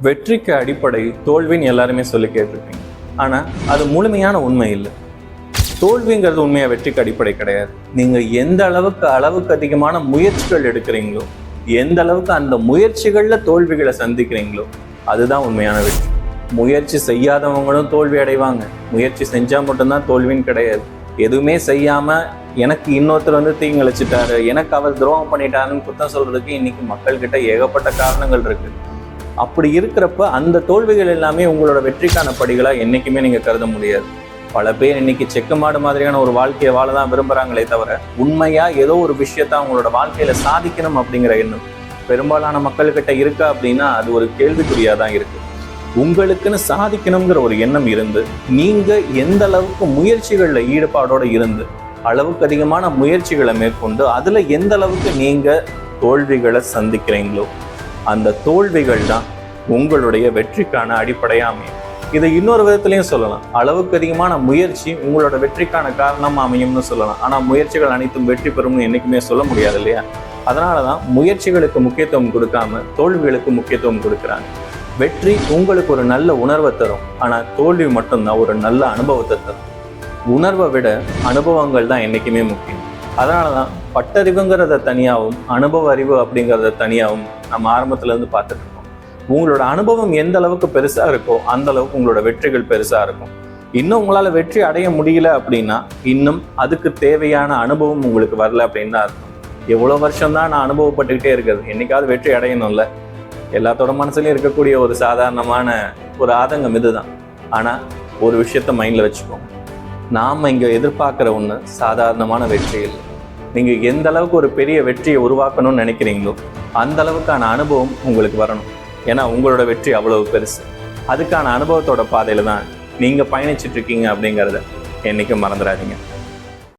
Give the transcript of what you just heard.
வெற்றிக்கு அடிப்படை தோல்வின்னு எல்லாருமே சொல்லி கேட்டிருப்பீங்க. ஆனால் அது முழுமையான உண்மை இல்லை. தோல்விங்கிறது உண்மையாக வெற்றிக்கு அடிப்படை கிடையாது. நீங்கள் எந்த அளவுக்கு அதிகமான முயற்சிகள் எடுக்கிறீங்களோ, எந்த அளவுக்கு அந்த முயற்சிகளில் தோல்விகளை சந்திக்கிறீங்களோ, அதுதான் உண்மையான வெற்றி. முயற்சி செய்யாதவங்களும் தோல்வி அடைவாங்க. முயற்சி செஞ்சால் மட்டும்தான் தோல்வின்னு கிடையாது. எதுவுமே செய்யாமல் எனக்கு இன்னொருத்தர் தீங்கிழைச்சிட்டாரு, எனக்கு அவர் துரோகம் பண்ணிட்டாருன்னு குத்தம் சொல்றதுக்கு இன்னைக்கு மக்கள்கிட்ட ஏகப்பட்ட காரணங்கள் இருக்கு. அப்படி இருக்கிறப்ப அந்த தோல்விகள் எல்லாமே உங்களோட வெற்றிக்கான படிகளாக என்றைக்குமே நீங்கள் கருத முடியாது. பல பேர் இன்னைக்கு செக்குமாடு மாதிரியான ஒரு வாழ்க்கையை வாழ தான் விரும்புகிறாங்களே தவிர, உண்மையாக ஏதோ ஒரு விஷயத்த அவங்களோட வாழ்க்கையில் சாதிக்கணும் அப்படிங்கிற எண்ணம் பெரும்பாலான மக்கள்கிட்ட இருக்கா அப்படின்னா அது ஒரு கேள்விக்குறியாக தான் இருக்குது. உங்களுக்குன்னு சாதிக்கணுங்கிற ஒரு எண்ணம் இருந்து, நீங்கள் எந்த அளவுக்கு முயற்சிகளில் ஈடுபாடோடு இருந்து அளவுக்கு அதிகமான முயற்சிகளை மேற்கொண்டு அதில் எந்த அளவுக்கு நீங்கள் தோல்விகளை சந்திக்கிறீங்களோ, அந்த தோல்விகள் தான் உங்களுடைய வெற்றிக்கான அடிப்படையாக அமையும். இதை இன்னொரு விதத்துலையும் சொல்லலாம். அளவுக்கு அதிகமான முயற்சி உங்களோட வெற்றிக்கான காரணமாக அமையும்னு சொல்லலாம். ஆனால் முயற்சிகள் அனைத்தும் வெற்றி பெறும்னு என்றைக்குமே சொல்ல முடியாது இல்லையா? அதனால தான் முயற்சிகளுக்கு முக்கியத்துவம் கொடுக்காம தோல்விகளுக்கு முக்கியத்துவம் கொடுக்குறாங்க. வெற்றி உங்களுக்கு ஒரு நல்ல உணர்வை தரும், ஆனால் தோல்வி மட்டும்தான் ஒரு நல்ல அனுபவத்தை தரும். உணர்வை விட அனுபவங்கள் தான் என்றைக்குமே முக்கியம். அதனால தான் பட்டறிவுங்கிறத தனியாகவும் அனுபவ அறிவு அப்படிங்கிறத தனியாகவும் நம்ம ஆரம்பத்துலேருந்து பார்த்துட்டு இருக்கோம். உங்களோட அனுபவம் எந்த அளவுக்கு பெருசாக இருக்கோ அந்த அளவுக்கு உங்களோட வெற்றிகள் பெருசாக இருக்கும். இன்னும் உங்களால் வெற்றி அடைய முடியல அப்படின்னா இன்னும் அதுக்கு தேவையான அனுபவம் உங்களுக்கு வரல அப்படின்னு தான் அர்த்தம். எவ்வளோ வருஷம்தான் நான் அனுபவப்பட்டுக்கிட்டே இருக்கிறது, என்னைக்காவது வெற்றி அடையணும்ல. எல்லாத்தோட மனசுலையும் இருக்கக்கூடிய ஒரு சாதாரணமான ஒரு ஆதங்கம் இதுதான். ஆனால் ஒரு விஷயத்த மைண்டில் வச்சுக்கோங்க, நாம் இங்கே எதிர்பார்க்குற ஒன்று சாதாரணமான வெற்றி இல்லை. நீங்கள் எந்த அளவுக்கு ஒரு பெரிய வெற்றியை உருவாக்கணும்னு நினைக்கிறீங்களோ அந்த அளவுக்கான அனுபவம் உங்களுக்கு வரணும். ஏன்னா உங்களோட வெற்றி அவ்வளவு பெருசு. அதுக்கான அனுபவத்தோட பாதையில் தான் நீங்கள் பயணிச்சுட்டு இருக்கீங்க அப்படிங்கிறத என்றைக்கும் மறந்துடாதீங்க.